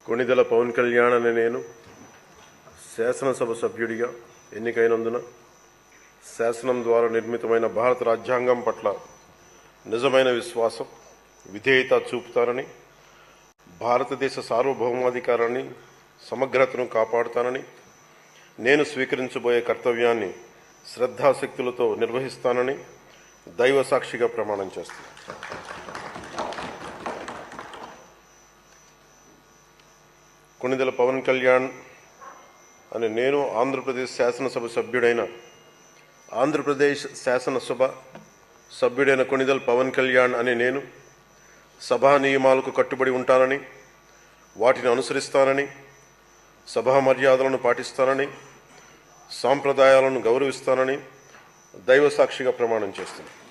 కొణిదెల పవన్ కళ్యాణ్ అనే నేను శాసనసభ సభ్యుడిగా ఎన్నికైనందున శాసనం ద్వారా నిర్మితమైన భారత రాజ్యాంగం పట్ల నిజమైన విశ్వాసం, విధేయత చూపుతానని, భారతదేశ సార్వభౌమాధికారాన్ని, సమగ్రతను కాపాడుతానని, నేను స్వీకరించబోయే కర్తవ్యాన్ని శ్రద్ధాశక్తులతో నిర్వహిస్తానని దైవ సాక్షిగా ప్రమాణం చేస్తాను. కొణిదెల పవన్ కళ్యాణ్ అనే నేను ఆంధ్రప్రదేశ్ శాసనసభ సభ్యుడైన కొణిదెల పవన్ కళ్యాణ్ అనే నేను సభా నియమాలకు కట్టుబడి ఉంటానని, వాటిని అనుసరిస్తానని, సభా మర్యాదలను పాటిస్తానని, సాంప్రదాయాలను గౌరవిస్తానని దైవ సాక్షిగా ప్రమాణం చేస్తున్నాను.